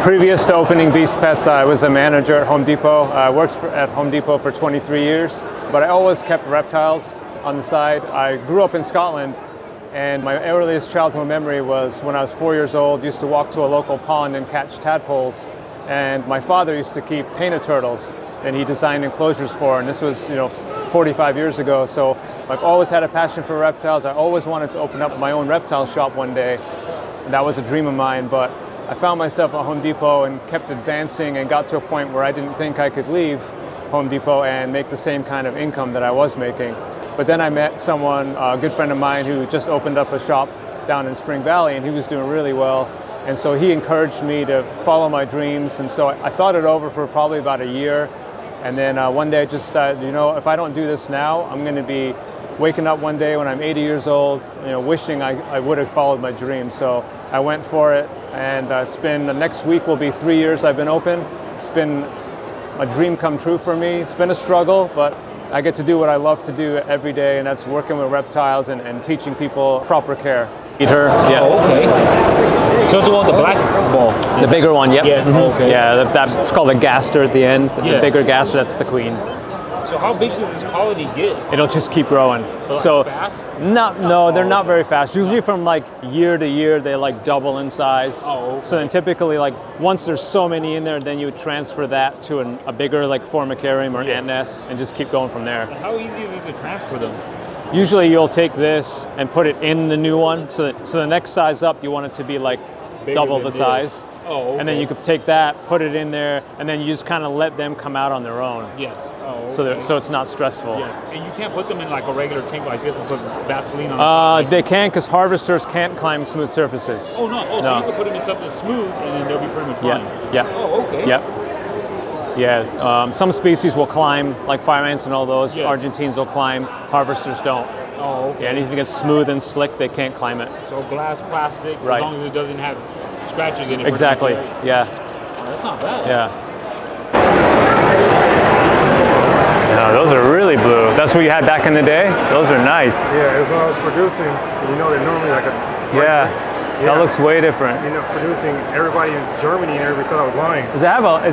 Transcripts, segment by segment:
Previous to opening Beast Pets, I was a manager at Home Depot. I worked at Home Depot for 23 years, but I always kept reptiles on the side. I grew up in Scotland, and my earliest childhood memory was when I was 4 years old, used to walk to a local pond and catch tadpoles. And my father used to keep painted turtles, and he designed enclosures for, and this was, 45 years ago. So I've always had a passion for reptiles. I always wanted to open up my own reptile shop one day. And that was a dream of mine, but I found myself at Home Depot and kept advancing and got to a point where I didn't think I could leave Home Depot and make the same kind of income that I was making. But then I met someone, a good friend of mine, who just opened up a shop down in Spring Valley, and he was doing really well. And so he encouraged me to follow my dreams. And so I thought it over for probably about a year. And then one day I just decided, if I don't do this now, I'm going to be waking up one day when I'm 80 years old, wishing I would have followed my dreams. So I went for it, and it's been, next week will be 3 years I've been open. It's been a dream come true for me. It's been a struggle, but I get to do what I love to do every day, and that's working with reptiles and teaching people proper care. Eat her, yeah. Oh, okay. So it's the one with the black ball? The bigger one, yep. Yeah, okay. Yeah, that's called a gaster at the end. The bigger gaster, that's the queen. So how big does this colony get? It'll just keep growing. But so fast? No, they're not very fast. Usually from year to year, they double in size. Oh, okay. So then typically once there's so many in there, then you would transfer that to a bigger formicarium or ant nest and just keep going from there. And how easy is it to transfer them? Usually you'll take this and put it in the new one. So the next size up, you want it to be double the size. Oh, okay. And then you could take that, put it in there, and then you just kind of let them come out on their own. Yes. Oh, okay. So it's not stressful. Yes. And you can't put them in a regular tank like this and put Vaseline on top. They can, because harvesters can't climb smooth surfaces. Oh, no. Oh, no. So you can put them in something smooth, and then they'll be pretty much fine. Yeah. Oh, okay. Yep. Yeah. Some species will climb, like fire ants and all those. Yeah. Argentines will climb. Harvesters don't. Oh, okay. Yeah, anything that's smooth and slick, they can't climb it. So glass, plastic, right. As long as it doesn't have scratches in it. Exactly. Yeah. Oh, that's not bad. Yeah. No, those are really blue. That's what you had back in the day? Those are nice. Yeah, as I was producing, they're normally like a... Yeah. That looks way different. Producing, everybody in Germany and everybody thought I was lying. Does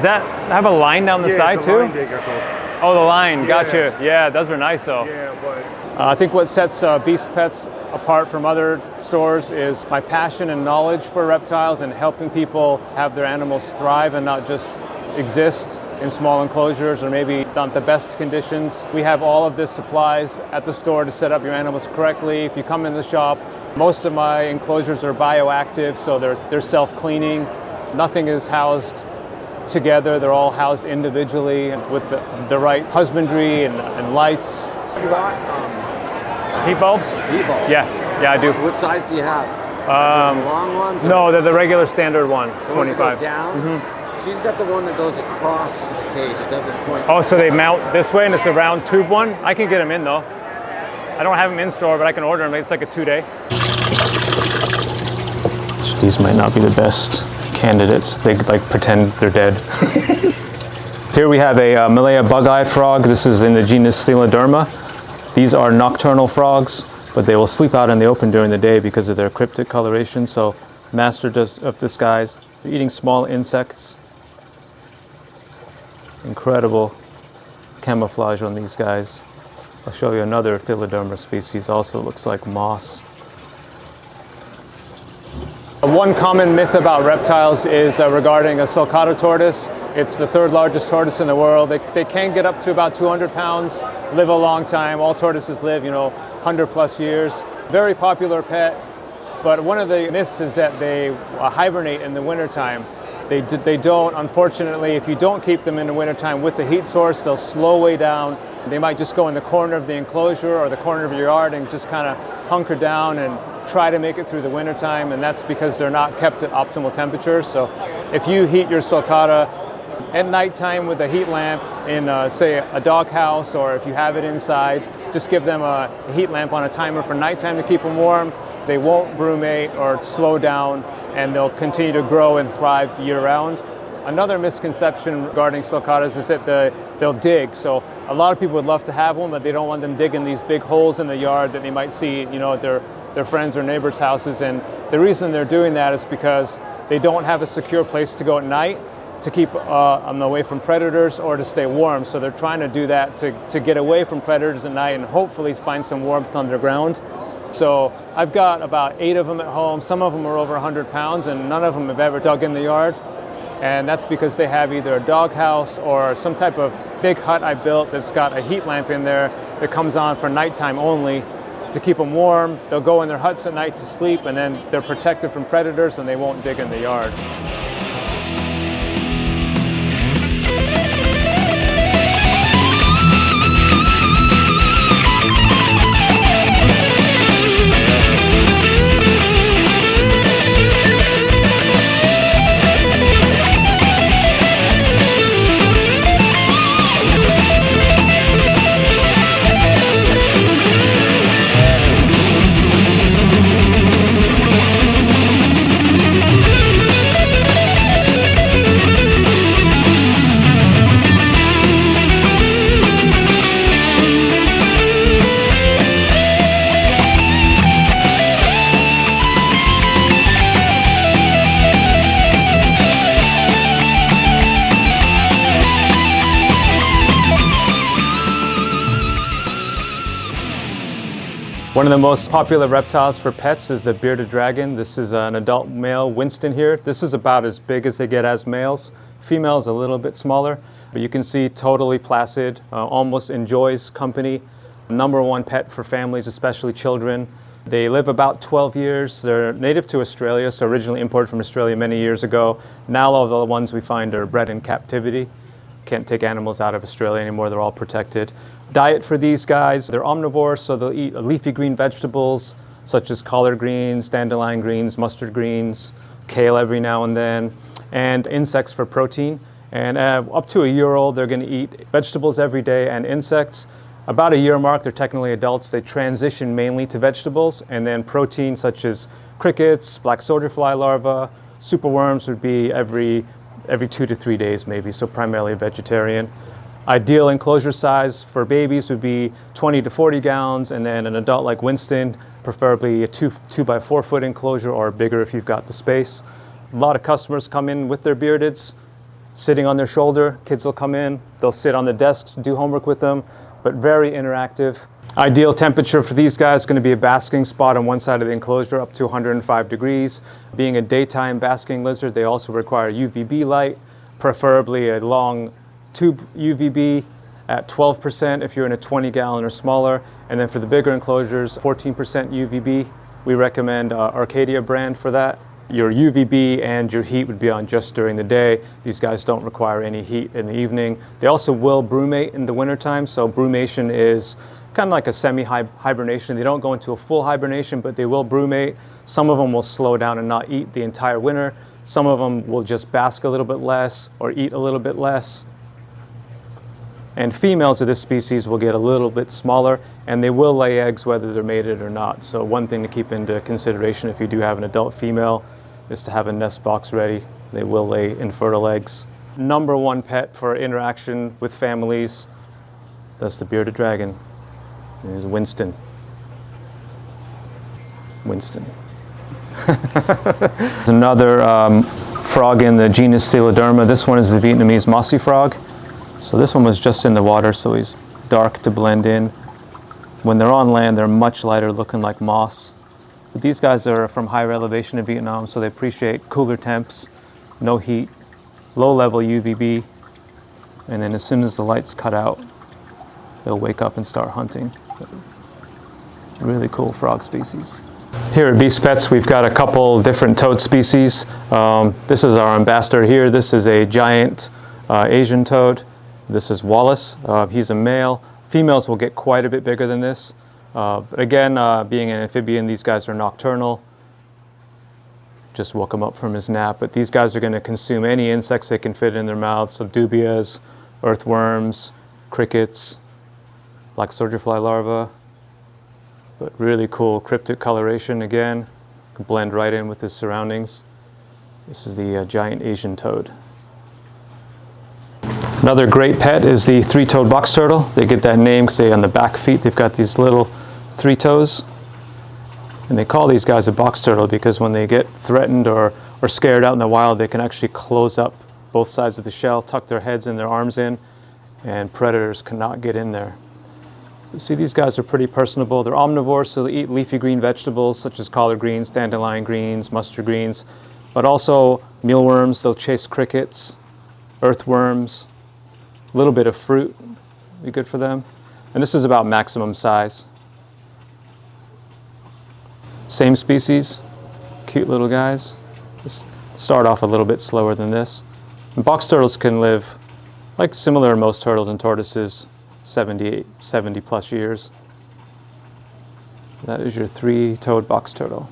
that have a line down the side it's a too? line dig, I call. Oh, the line. Yeah. Gotcha. Yeah, those are nice though. Yeah, but... I think what sets Beast Pets apart from other stores is my passion and knowledge for reptiles and helping people have their animals thrive and not just exist in small enclosures or maybe not the best conditions. We have all of this supplies at the store to set up your animals correctly. If you come in the shop, most of my enclosures are bioactive, so they're self-cleaning. Nothing is housed together. They're all housed individually with the right husbandry and lights. You got Heat bulbs? heat bulbs. Yeah, I do. What size do you have? The long ones? No, they're the regular standard one, the ones that 25. go down? She's got the one that goes across the cage. It doesn't point. Oh, so they mount this way and it's a round tube one? I can get them in though. I don't have them in store, but I can order them. It's like a 2-day. So these might not be the best candidates. They pretend they're dead. Here we have a Malaya bug-eyed frog. This is in the genus Theleoderma. These are nocturnal frogs, but they will sleep out in the open during the day because of their cryptic coloration. So master of disguise. They're eating small insects. Incredible camouflage on these guys. I'll show you another Theleoderma species, also looks like moss. One common myth about reptiles is regarding a sulcata tortoise. It's the third largest tortoise in the world. They can get up to about 200 pounds, live a long time. All tortoises live, 100 plus years. Very popular pet, but one of the myths is that they hibernate in the wintertime. They don't, unfortunately. If you don't keep them in the wintertime with the heat source, they'll slow way down. They might just go in the corner of the enclosure or the corner of your yard and just kind of hunker down and try to make it through the wintertime, and that's because they're not kept at optimal temperatures. So if you heat your sulcata at nighttime with a heat lamp in, say, a doghouse, or if you have it inside, just give them a heat lamp on a timer for nighttime to keep them warm. They won't brumate or slow down, and they'll continue to grow and thrive year-round. Another misconception regarding sulcatas is that they'll dig. So a lot of people would love to have one, but they don't want them digging these big holes in the yard that they might see, at their friends or neighbors' houses. And the reason they're doing that is because they don't have a secure place to go at night to keep them away from predators or to stay warm. So they're trying to do that to get away from predators at night and hopefully find some warmth underground. So I've got about 8 of them at home. Some of them are over 100 pounds and none of them have ever dug in the yard. And that's because they have either a doghouse or some type of big hut I built that's got a heat lamp in there that comes on for nighttime only to keep them warm. They'll go in their huts at night to sleep, and then they're protected from predators and they won't dig in the yard. One of the most popular reptiles for pets is the bearded dragon. This is an adult male Winston here. This is about as big as they get as males. Females a little bit smaller, but you can see totally placid, almost enjoys company. #1 pet for families, especially children. They live about 12 years. They're native to Australia, so originally imported from Australia many years ago. Now all the ones we find are bred in captivity. Can't take animals out of Australia anymore, they're all protected. Diet for these guys, they're omnivores, so they'll eat leafy green vegetables such as collard greens, dandelion greens, mustard greens, kale every now and then, and insects for protein. And up to a year old, they're gonna eat vegetables every day and insects. About a year mark, they're technically adults. They transition mainly to vegetables, and then protein such as crickets, black soldier fly larvae, superworms would be every 2 to 3 days maybe, so primarily vegetarian. Ideal enclosure size for babies would be 20 to 40 gallons, and then an adult like Winston, preferably a 2 by 4 foot enclosure or bigger if you've got the space. A lot of customers come in with their beardeds, sitting on their shoulder. Kids will come in, they'll sit on the desks, do homework with them, but very interactive. Ideal temperature for these guys is going to be a basking spot on one side of the enclosure up to 105 degrees. Being a daytime basking lizard, they also require UVB light, preferably a long tube UVB at 12% if you're in a 20 gallon or smaller. And then for the bigger enclosures, 14% UVB. We recommend Arcadia brand for that. Your UVB and your heat would be on just during the day. These guys don't require any heat in the evening. They also will brumate in the wintertime, so brumation is kind of like a semi-hibernation. They don't go into a full hibernation, but they will brumate. Some of them will slow down and not eat the entire winter. Some of them will just bask a little bit less or eat a little bit less. And females of this species will get a little bit smaller, and they will lay eggs whether they're mated or not. So one thing to keep into consideration if you do have an adult female is to have a nest box ready. They will lay infertile eggs. #1 pet for interaction with families, that's the bearded dragon. There's Winston. Winston. There's another frog in the genus Theleoderma. This one is the Vietnamese mossy frog. So this one was just in the water, so he's dark to blend in. When they're on land, they're much lighter, looking like moss. But these guys are from higher elevation in Vietnam, so they appreciate cooler temps, no heat, low level UVB, and then as soon as the lights cut out, they'll wake up and start hunting. Really cool frog species. Here at Beast Pets, we've got a couple different toad species. This is our ambassador here. This is a giant Asian toad. This is Wallace. He's a male. Females will get quite a bit bigger than this. But again, being an amphibian, these guys are nocturnal. Just woke him up from his nap. But these guys are going to consume any insects they can fit in their mouths. So dubias, earthworms, crickets, black soldier fly larvae. But really cool cryptic coloration again. Can blend right in with his surroundings. This is the giant Asian toad. Another great pet is the three-toed box turtle. They get that name because on the back feet they've got these little 3 toes. And they call these guys a box turtle because when they get threatened or scared out in the wild, they can actually close up both sides of the shell, tuck their heads and their arms in, and predators cannot get in there. You see, these guys are pretty personable. They're omnivores, so they eat leafy green vegetables such as collard greens, dandelion greens, mustard greens, but also mealworms. They'll chase crickets, earthworms, a little bit of fruit be good for them. And this is about maximum size. Same species, cute little guys. Just start off a little bit slower than this. And box turtles can live, like similar to most turtles and tortoises, 70 plus years. That is your three-toed box turtle.